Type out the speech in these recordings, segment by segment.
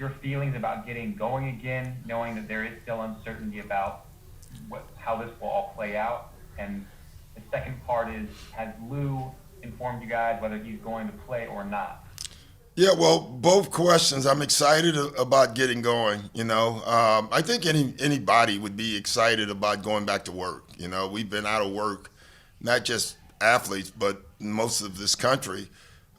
your feelings about getting going again, knowing that there is still uncertainty about how this will all play out? And the second part is, has Lou informed you guys whether he's going to play or not? Yeah, well, both questions. I'm excited about getting going. I think anybody would be excited about going back to work. We've been out of work, not just athletes, but most of this country,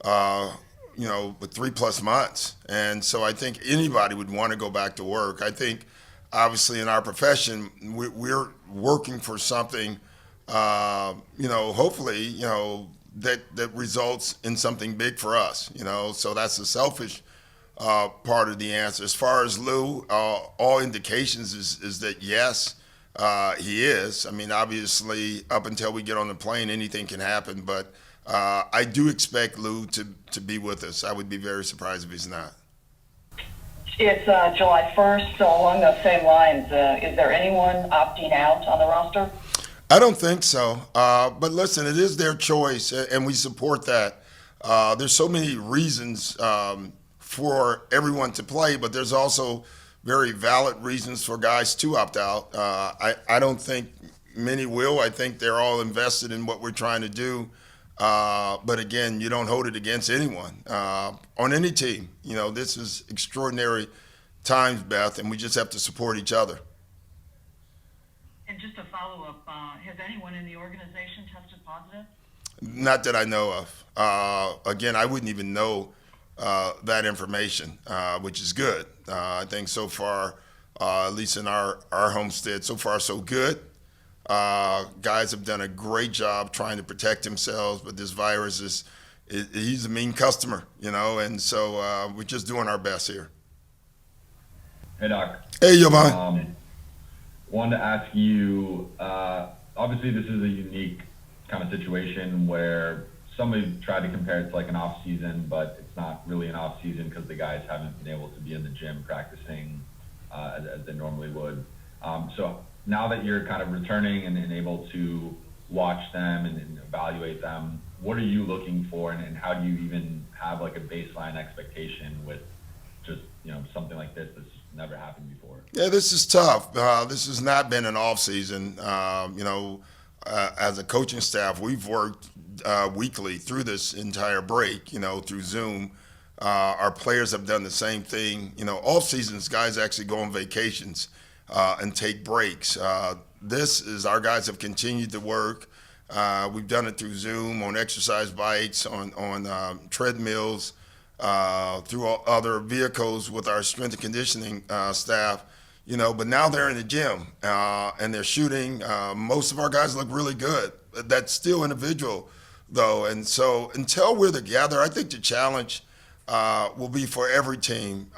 with 3+ months. And so I think anybody would want to go back to work. I think, obviously, in our profession, we're working for something, hopefully, that results in something big for us. So that's the selfish part of the answer. As far as Lou, all indications is that yes, he is. I mean, obviously, up until we get on the plane, anything can happen. But I do expect Lou to be with us. I would be very surprised if he's not. It's July 1st, so along those same lines, is there anyone opting out on the roster? I don't think so. But listen, it is their choice, and we support that. There's so many reasons for everyone to play, but there's also very valid reasons for guys to opt out. I don't think many will. I think they're all invested in what we're trying to do. But again, you don't hold it against anyone on any team. This is extraordinary times, Beth, and we just have to support each other. And just a follow-up, has anyone in the organization tested positive? Not that I know of. Again, I wouldn't even know that information, which is good. I think so far, at least in our homestead, so far so good. Guys have done a great job trying to protect themselves, but this virus he's a mean customer, and so we're just doing our best here. Hey, Doc. Hey, Jovan. Wanted to ask you, obviously this is a unique kind of situation where somebody tried to compare it to like an off season, but it's not really an off season because the guys haven't been able to be in the gym practicing as they normally would. So now that you're kind of returning and able to watch them and evaluate them, what are you looking for, and how do you even have like a baseline expectation with just, something like this that's never happened before? Yeah, this is tough. This has not been an off season. As a coaching staff, we've worked weekly through this entire break, through Zoom. Our players have done the same thing. Off seasons, guys actually go on vacations and take breaks. This is our guys have continued to work. We've done it through Zoom, on exercise bikes, on treadmills, through other vehicles with our strength and conditioning staff. But now they're in the gym and they're shooting. Most of our guys look really good. That's still individual, though. And so until we're together, I think the challenge will be for every team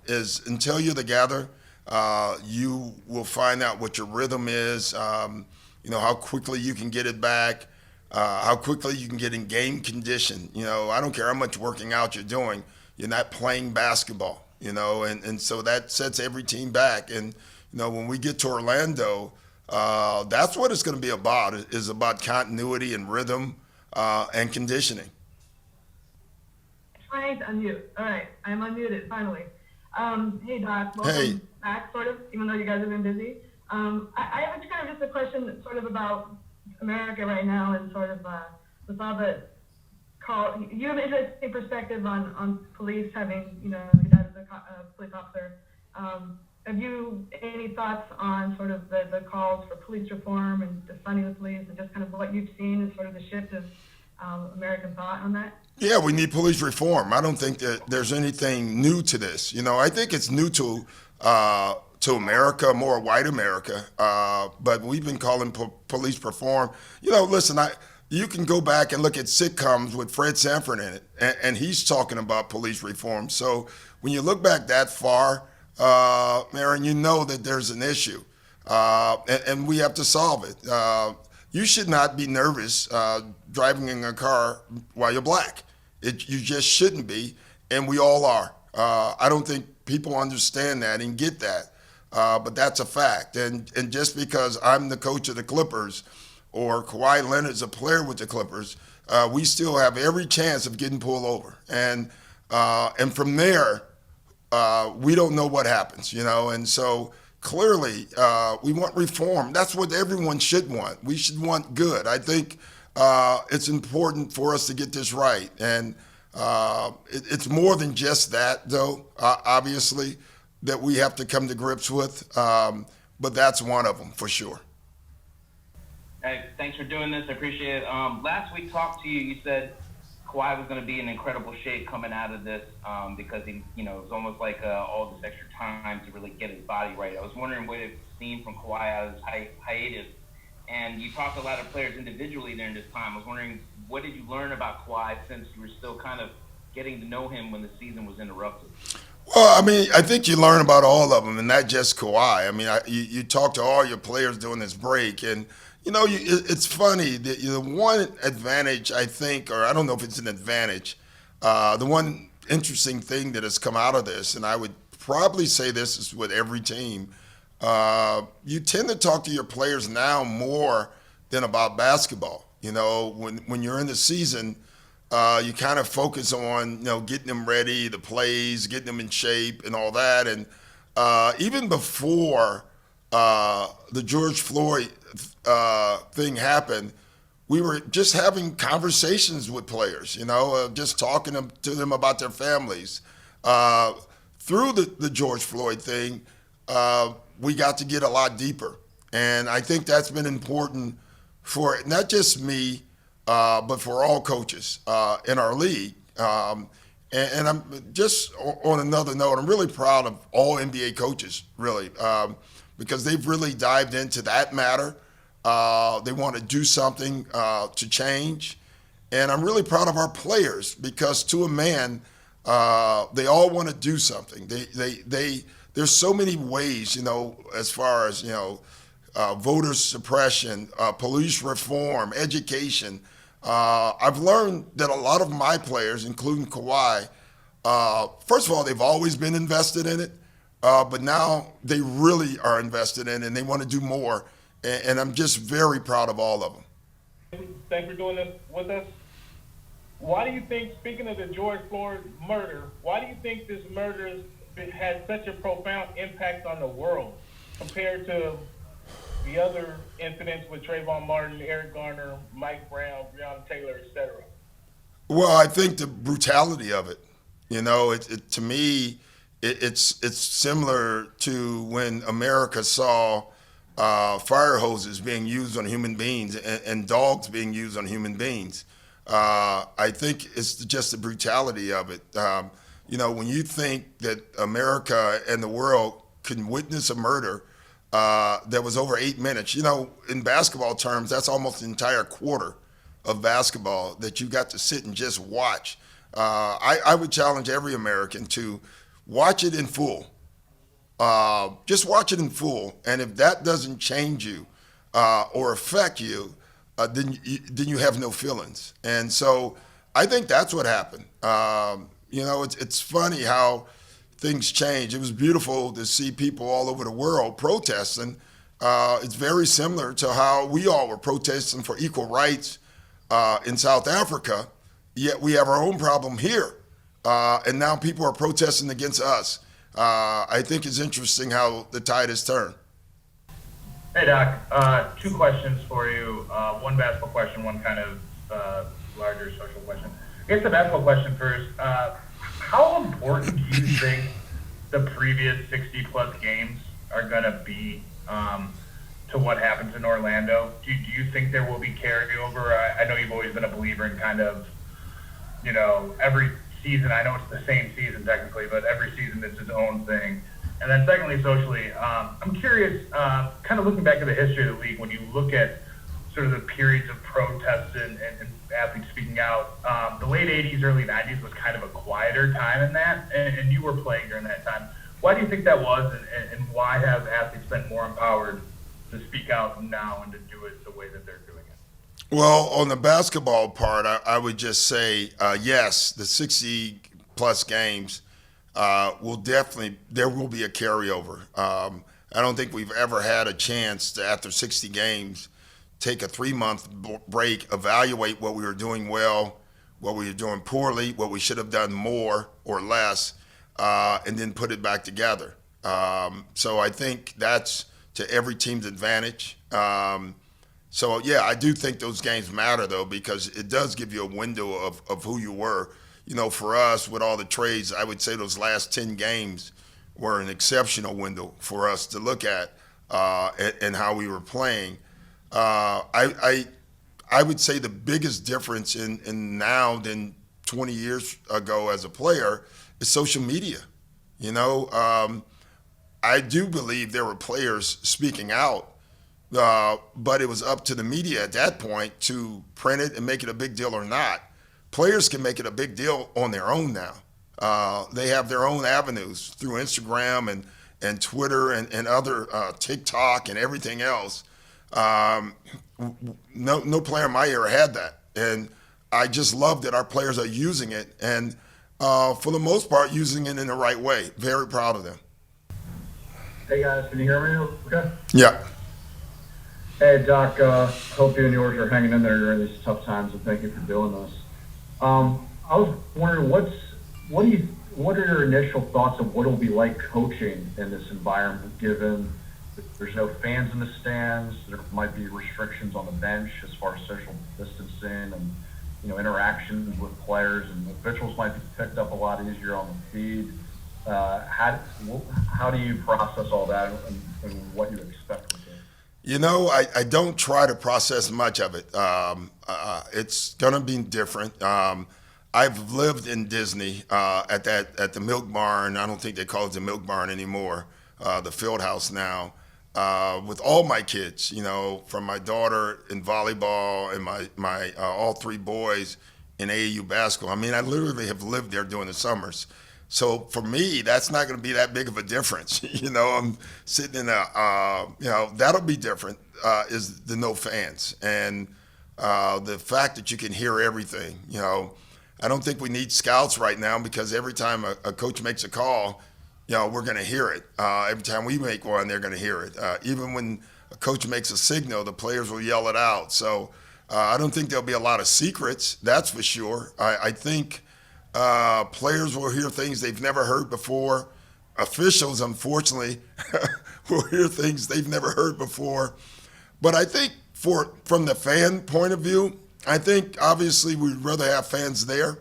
is until you're together, you will find out what your rhythm is, how quickly you can get it back, how quickly you can get in game condition. I don't care how much working out you're doing, you're not playing basketball. And so that sets every team back. And, when we get to Orlando, that's what it's going to be about, is about continuity and rhythm and conditioning. Trying to unmute. All right, I'm unmuted, finally. Hey, Doc, welcome back, sort of, even though you guys have been busy. I have kind of just a question sort of about America right now and sort of with all the call. You have an interesting perspective on police having, your dad is a police officer. Have you any thoughts on sort of the calls for police reform and defunding the police and just kind of what you've seen as sort of the shift of American thought on that? Yeah, we need police reform. I don't think that there's anything new to this. I think it's new to America, more white America, but we've been calling police reform. Listen, you can go back and look at sitcoms with Fred Sanford in it, and he's talking about police reform. So when you look back that far, Aaron, you know that there's an issue, and we have to solve it. You should not be nervous driving in a car while you're black. You just shouldn't be, and we all are. I don't think people understand that and get that, but that's a fact. And just because I'm the coach of the Clippers or Kawhi Leonard's a player with the Clippers, we still have every chance of getting pulled over. And from there, we don't know what happens, and so clearly we want reform. That's what everyone should want. We should want good. I think it's important for us to get this right, and it's more than just that, though, obviously, that we have to come to grips with, but that's one of them for sure. Hey, thanks for doing this. I appreciate it. Last week, talked to you. You said Kawhi was going to be in incredible shape coming out of this because he, it was almost like all this extra time to really get his body right. I was wondering what you've seen from Kawhi out of his hiatus, and you talked to a lot of players individually during this time. I was wondering, what did you learn about Kawhi since you were still kind of getting to know him when the season was interrupted? Well, I think you learn about all of them, and not just Kawhi. You talk to all your players during this break, and it's funny that the one advantage, I think, or I don't know if it's an advantage, the one interesting thing that has come out of this, and I would probably say this is with every team, you tend to talk to your players now more than about basketball. When you're in the season, you kind of focus on getting them ready, the plays, getting them in shape, and all that. And even before the George Floyd thing happened, we were just having conversations with players, just talking to them about their families. Through the George Floyd thing, we got to get a lot deeper. And I think that's been important for not just me, but for all coaches in our league. And I'm just on another note, I'm really proud of all NBA coaches, really, because they've really dived into that matter. They want to do something to change. And I'm really proud of our players because to a man, they all want to do something. There's so many ways, as far as, voter suppression, police reform, education. I've learned that a lot of my players, including Kawhi, first of all, they've always been invested in it, but now they really are invested in it and they want to do more. And I'm just very proud of all of them. Thanks for doing this with us. Why do you think, speaking of the George Floyd murder, why do you think this murder had such a profound impact on the world compared to the other incidents with Trayvon Martin, Eric Garner, Mike Brown, Breonna Taylor, etc.? Well, I think the brutality of it, to me, it's similar to when America saw fire hoses being used on human beings and dogs being used on human beings. I think it's just the brutality of it. When you think that America and the world can witness a murder that was over 8 minutes, in basketball terms, that's almost an entire quarter of basketball that you got to sit and just watch. I would challenge every American to watch it in full. Just watch it in full, and if that doesn't change you or affect you, then you have no feelings. And so I think that's what happened. It's funny how things change. It was beautiful to see people all over the world protesting. It's very similar to how we all were protesting for equal rights in South Africa, yet we have our own problem here. And now people are protesting against us. I think it's interesting how the tide has turned. Hey, Doc. Two questions for you. One basketball question, one kind of larger social question. I guess the basketball question first. How important do you think the previous 60-plus games are going to be to what happens in Orlando? Do you think there will be carryover? I know you've always been a believer in kind of, every season. I know it's the same season technically, but every season it's its own thing. And then secondly, socially, I'm curious, kind of looking back at the history of the league, when you look at sort of the periods of protests and athletes speaking out, the late 80s, early 90s was kind of a quieter time in that, and you were playing during that time. Why do you think that was, and why have athletes been more empowered to speak out now and to do it the way that they're doing it? Well, on the basketball part, I would just say, yes, the 60-plus games there will be a carryover. I don't think we've ever had a chance to, after 60 games, take a 3-month break, evaluate what we were doing well, what we were doing poorly, what we should have done more or less. and then put it back together. So I think that's to every team's advantage. So yeah, I do think those games matter though, because it does give you a window of who you were. You know, for us with all the trades, I would say those last 10 games were an exceptional window for us to look at and how we were playing. I would say the biggest difference in now than 20 years ago as a player is social media. You know, I do believe there were players speaking out, but it was up to the media at that point to print it and make it a big deal or not. Players can make it a big deal on their own now. They have their own avenues through Instagram and Twitter and other TikTok and everything else. No player in my era had that. And I just love that our players are using it and for the most part using it in the right way. Very proud of them. Hey guys, can you hear me okay? Yeah. Hey Doc, hope you and yours are hanging in there during these tough times, and thank you for doing this. I was wondering, what are your initial thoughts of what it'll be like coaching in this environment, given that there's no fans in the stands, there might be restrictions on the bench as far as social distancing and interactions with players, and officials might be picked up a lot easier on the feed. How do you process all that and what you expect with it? You know, I don't try to process much of it. It's gonna be different. I've lived in Disney at the Milk Barn. I don't think they call it the Milk Barn anymore. The Field House now. With all my kids, you know, from my daughter in volleyball and my all three boys in AAU basketball. I mean, I literally have lived there during the summers. So for me, that's not going to be that big of a difference. You know, I'm sitting in that'll be different is the no fans and the fact that you can hear everything. You know, I don't think we need scouts right now because every time a coach makes a call, you know, we're going to hear it. Every time we make one, they're going to hear it. Even when a coach makes a signal, the players will yell it out. So I don't think there'll be a lot of secrets, that's for sure. I think players will hear things they've never heard before. Officials, unfortunately, will hear things they've never heard before. But I think from the fan point of view, I think obviously we'd rather have fans there.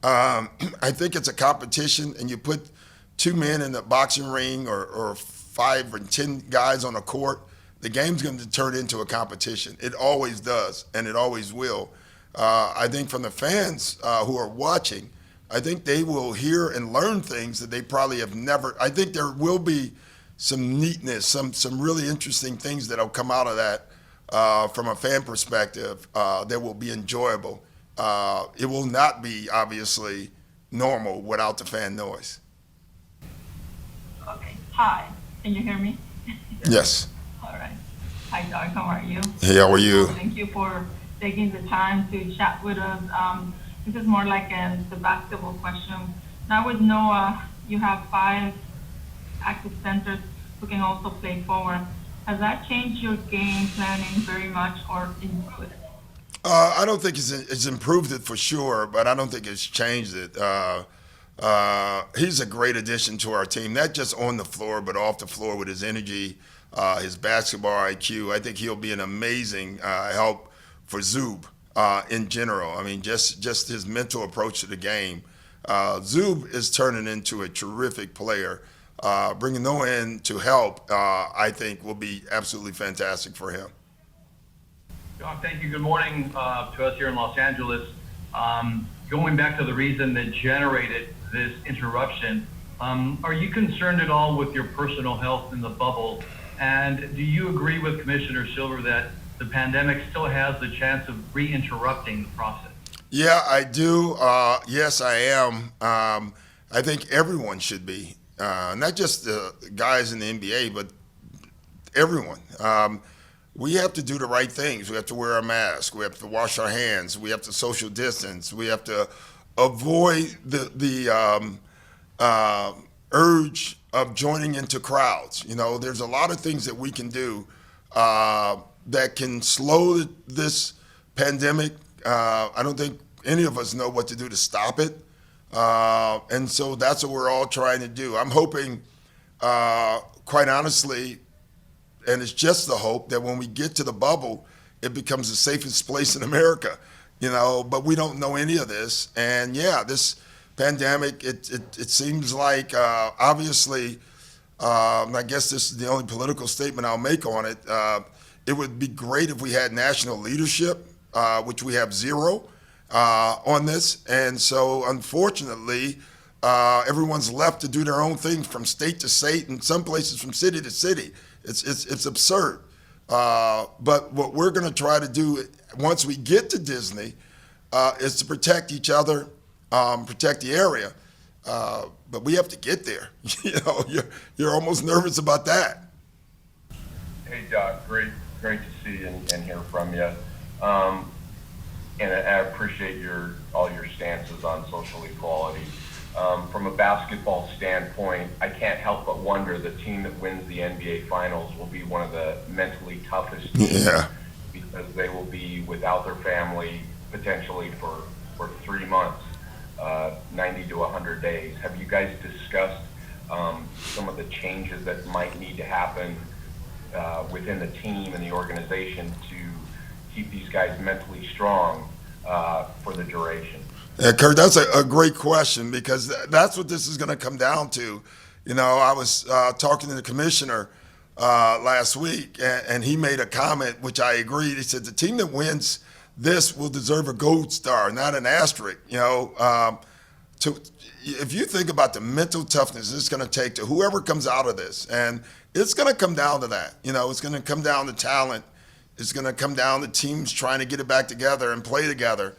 I think it's a competition, and you put two men in the boxing ring or 5 or 10 guys on a court, the game's going to turn into a competition. It always does, and it always will. I think from the fans who are watching, I think they will hear and learn things that they probably have never. I think there will be some neatness, some really interesting things that'll come out of that from a fan perspective that will be enjoyable. It will not be obviously normal without the fan noise. Okay. Hi. Can you hear me? Yes. All right. Hi, Doc. How are you? Hey, how are you? Thank you for taking the time to chat with us. This is more like the basketball question. Now with Noah, you have 5 active centers who can also play forward. Has that changed your game planning very much or improved it? I don't think it's improved it for sure, but I don't think it's changed it. He's a great addition to our team, not just on the floor, but off the floor with his energy, his basketball IQ. I think he'll be an amazing help for Zub in general. I mean, just his mental approach to the game. Zub is turning into a terrific player. Bringing Noah in to help, I think, will be absolutely fantastic for him. John, thank you. Good morning to us here in Los Angeles. Going back to the reason that generated this interruption, are you concerned at all with your personal health in the bubble? And do you agree with Commissioner Silver that the pandemic still has the chance of re-interrupting the process? Yeah, I do. Yes, I am. I think everyone should be, not just the guys in the NBA, but everyone. We have to do the right things. We have to wear a mask. We have to wash our hands. We have to social distance. We have to avoid the urge of joining into crowds. You know, there's a lot of things that we can do that can slow this pandemic. I don't think any of us know what to do to stop it. And so that's what we're all trying to do. I'm hoping, quite honestly, and it's just the hope that when we get to the bubble, it becomes the safest place in America, but we don't know any of this. And yeah, this pandemic, it seems like, obviously, I guess this is the only political statement I'll make on it. It would be great if we had national leadership, which we have zero on this. And so, unfortunately, everyone's left to do their own thing from state to state, and some places from city to city. It's absurd. But what we're going to try to do once we get to Disney is to protect each other, protect the area. But we have to get there. You're almost nervous about that. Hey, Doc, great to see and hear from you. And I appreciate all your stances on social equality. From a basketball standpoint, I can't help but wonder the team that wins the NBA Finals will be one of the mentally toughest teams because they will be without their family potentially for 3 months, 90 to 100 days. Have you guys discussed some of the changes that might need to happen within the team and the organization to keep these guys mentally strong for the duration? Yeah, Kurt, that's a great question because that's what this is going to come down to. I was talking to the commissioner last week, and he made a comment which I agreed. He said the team that wins this will deserve a gold star, not an asterisk. If you think about the mental toughness it's going to take to whoever comes out of this, and it's going to come down to that. It's going to come down to talent. It's going to come down to teams trying to get it back together and play together.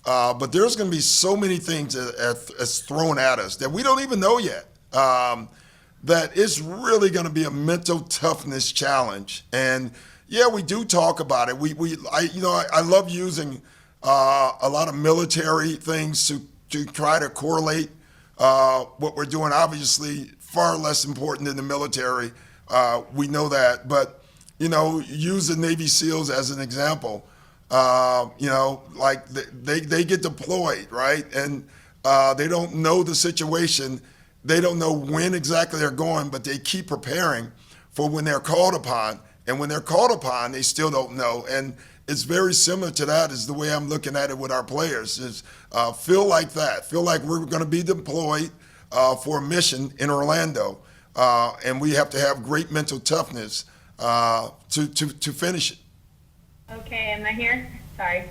But there's going to be so many things that's thrown at us that we don't even know yet. That it's really going to be a mental toughness challenge. And yeah, we do talk about it. I love using a lot of military things to try to correlate what we're doing. Obviously, far less important than the military. We know that, but use the Navy SEALs as an example. Like they get deployed, right? And they don't know the situation. They don't know when exactly they're going, but they keep preparing for when they're called upon. And when they're called upon, they still don't know. And it's very similar to that is the way I'm looking at it with our players is feel like that. Feel like we're going to be deployed for a mission in Orlando. And we have to have great mental toughness to finish it. Okay, am I here? Sorry.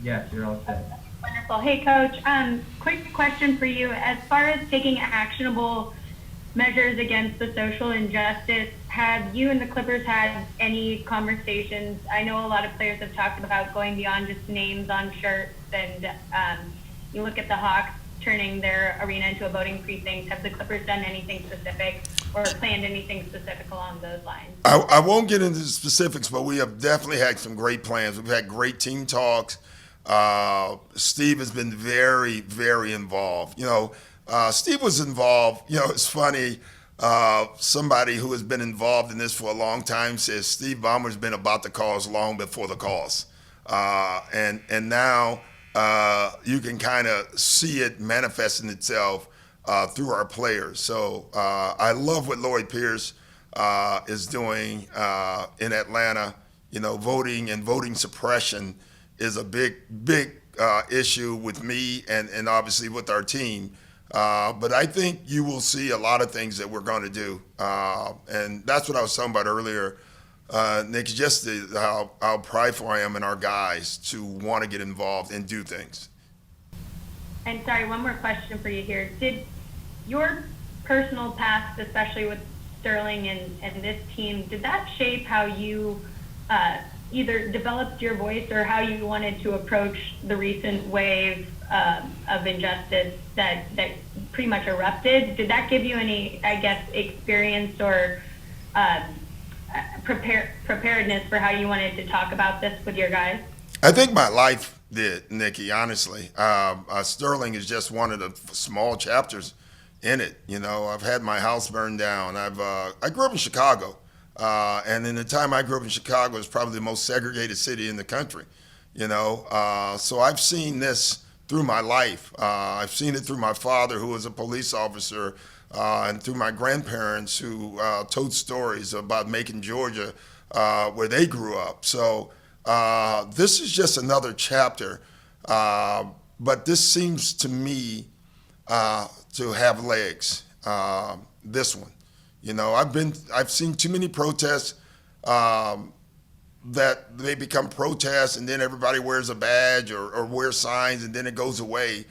Yes, you're all set. Wonderful. Hey, Coach, quick question for you. As far as taking actionable measures against the social injustice, have you and the Clippers had any conversations? I know a lot of players have talked about going beyond just names on shirts, and you look at the Hawks turning their arena into a voting precinct. Have the Clippers done anything specific or planned anything specific along those lines? I won't get into the specifics, but we have definitely had some great plans. We've had great team talks. Steve has been very, very involved. Steve was involved. It's funny. Somebody who has been involved in this for a long time says Steve Ballmer's been about the cause long before the cause. And now you can kind of see it manifesting itself through our players. So I love what Lloyd Pierce is doing in Atlanta. Voting and voting suppression is a big issue with me and obviously with our team. But I think you will see a lot of things that we're going to do. And that's what I was talking about earlier, Nick, just how prideful I am in our guys to want to get involved and do things. And sorry, one more question for you here. Did your personal past, especially with Sterling and this team, did that shape how you either developed your voice or how you wanted to approach the recent wave of injustice that pretty much erupted? Did that give you any, experience or preparedness for how you wanted to talk about this with your guys? I think my life did, Nikki, honestly. Sterling is just one of the small chapters in it. I've had my house burned down. I grew up in Chicago. And in the time I grew up in Chicago, it was probably the most segregated city in the country. So I've seen this through my life. I've seen it through my father, who was a police officer, and through my grandparents who told stories about Macon, Georgia, where they grew up. So this is just another chapter, but this seems to me to have legs. This one, you know, I've seen too many protests that they become protests and then everybody wears a badge or wears signs and then it goes away.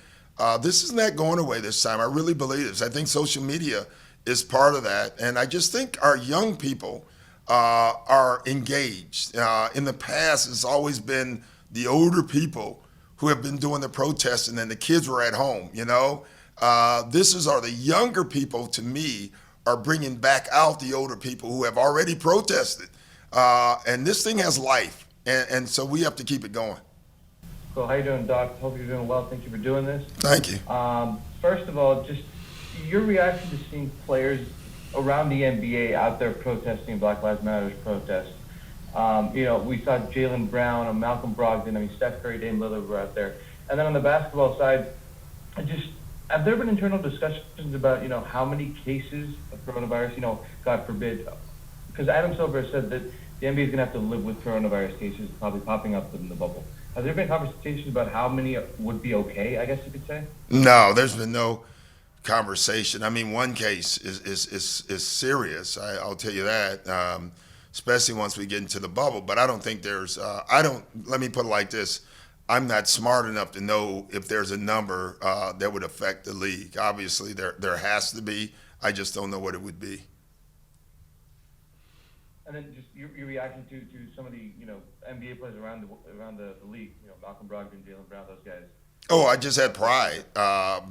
This is not going away this time. I really believe this. I think social media is part of that. And I just think our young people are engaged. In the past, it's always been the older people who have been doing the protesting and the kids were at home, you know? The younger people, to me, are bringing back out the older people who have already protested. And this thing has life, and so we have to keep it going. So how you doing, Doc? Hope you're doing well. Thank you for doing this. Thank you. First of all, just your reaction to seeing players around the NBA out there protesting Black Lives Matter protests. You know, we saw Jaylen Brown and Malcolm Brogdon. I mean, Steph Curry, Dame Lillard were out there. And then on the basketball side, have there been internal discussions about, you know, how many cases of coronavirus, you know, God forbid, because Adam Silver said that the NBA is going to have to live with coronavirus cases probably popping up in the bubble. Have there been conversations about how many would be okay, I guess you could say? No, there's been no conversation. I mean, one case is serious. I'll tell you that, especially once we get into the bubble. But I don't think there's. Let me put it like this: I'm not smart enough to know if there's a number that would affect the league. Obviously, there has to be. I just don't know what it would be. And then just your reaction to some of the, you know, NBA players around the league, you know, Malcolm Brogdon, Jaylen Brown, those guys. Oh, I just had pride.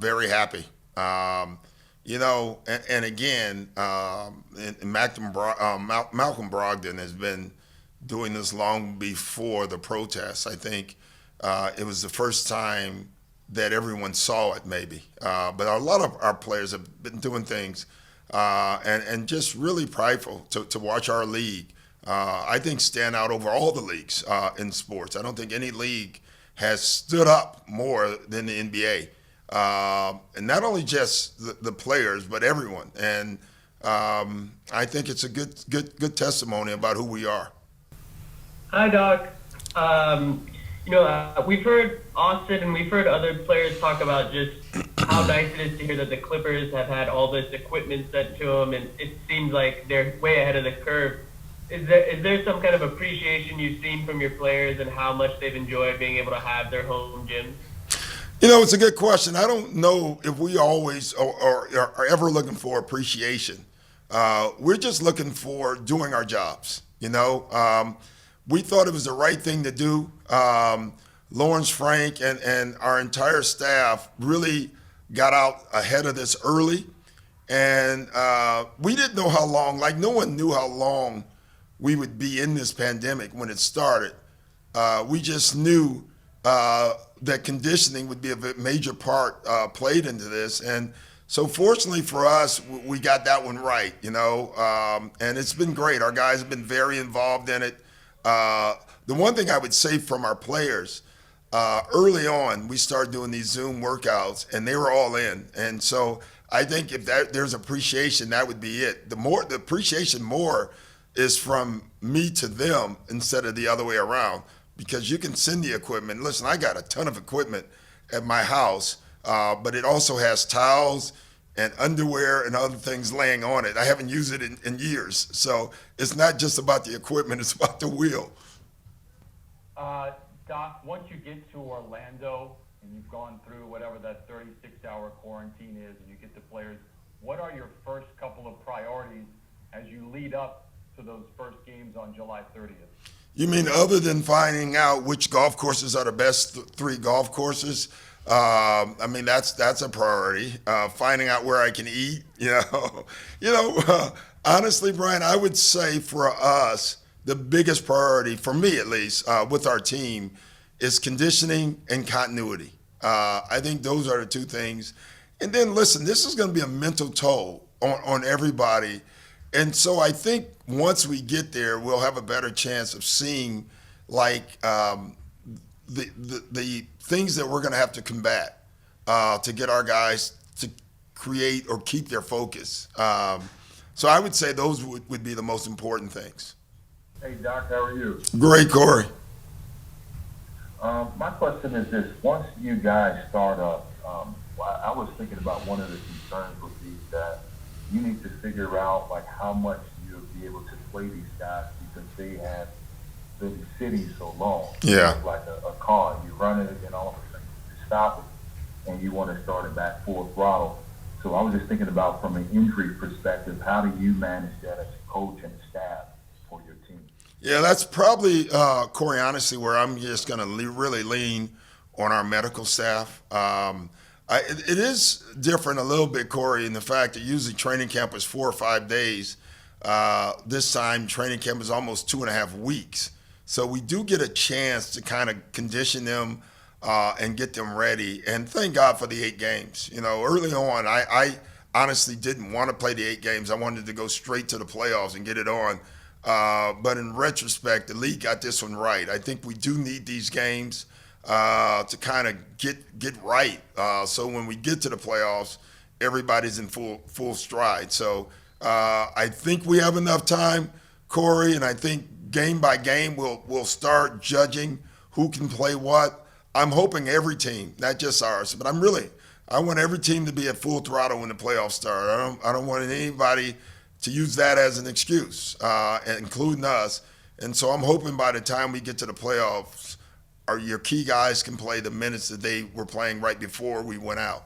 Very happy. You know, and again, Malcolm Brogdon has been doing this long before the protests. I think it was the first time that everyone saw it, maybe. But a lot of our players have been doing things. And just really prideful to watch our league, I think, stand out over all the leagues in sports. I don't think any league has stood up more than the NBA. And not only just the players, but everyone. And I think it's a good testimony about who we are. Hi, Doc. You know, we've heard Austin and we've heard other players talk about just how nice it is to hear that the Clippers have had all this equipment sent to them, and it seems like they're way ahead of the curve. Is there some kind of appreciation you've seen from your players and how much they've enjoyed being able to have their home gyms? You know, it's a good question. I don't know if we always are ever looking for appreciation. We're just looking for doing our jobs, you know. We thought it was the right thing to do. Lawrence Frank and our entire staff really got out ahead of this early. And we didn't know how long, like no one knew how long we would be in this pandemic when it started. We just knew that conditioning would be a major part played into this. And so fortunately for us, we got that one right, you know, and it's been great. Our guys have been very involved in it. The one thing I would say from our players, early on, we started doing these Zoom workouts, and they were all in. And so I think if there's appreciation, that would be it. The appreciation more is from me to them instead of the other way around, because you can send the equipment. Listen, I got a ton of equipment at my house, but it also has towels and underwear and other things laying on it. I haven't used it in years. So it's not just about the equipment, it's about the wheel. Doc, once you get to Orlando and you've gone through whatever that 36-hour quarantine is and you get the players, what are your first couple of priorities as you lead up to those first games on July 30th? You mean other than finding out which golf courses are the best three golf courses? I mean, that's a priority. Finding out where I can eat, honestly, Brian, I would say for us, the biggest priority, for me at least, with our team, is conditioning and continuity. I think those are the two things. And then, listen, this is going to be a mental toll on everybody. And so I think once we get there, we'll have a better chance of seeing, like the things that we're going to have to combat to get our guys to create or keep their focus. So I would say those would be the most important things. Hey, Doc, how are you? Great, Corey. My question is this. Once you guys start up, I was thinking about one of the concerns would be that you need to figure out like how much you'll be able to play these guys because they have been sitting so long. Yeah. It's like a car. You run it and all of a sudden you stop it and you want to start it back full throttle. So I was just thinking about from an injury perspective, how do you manage that as a coach and staff for your team? Yeah, that's probably, Corey, honestly, where I'm just going to really lean on our medical staff. It is different a little bit, Corey, in the fact that usually training camp is 4 or 5 days. This time, training camp is almost 2.5 weeks. So we do get a chance to kind of condition them and get them ready. And thank God for the 8 games. You know, early on, I honestly didn't want to play the 8 games. I wanted to go straight to the playoffs and get it on. But in retrospect, the league got this one right. I think we do need these games to kind of get right. So when we get to the playoffs, everybody's in full stride. So I think we have enough time, Corey, and I think game by game we'll start judging who can play what. I'm hoping every team, not just ours, but I want every team to be at full throttle when the playoffs start. I don't want anybody to use that as an excuse, including us. And so I'm hoping by the time we get to the playoffs, your key guys can play the minutes that they were playing right before we went out.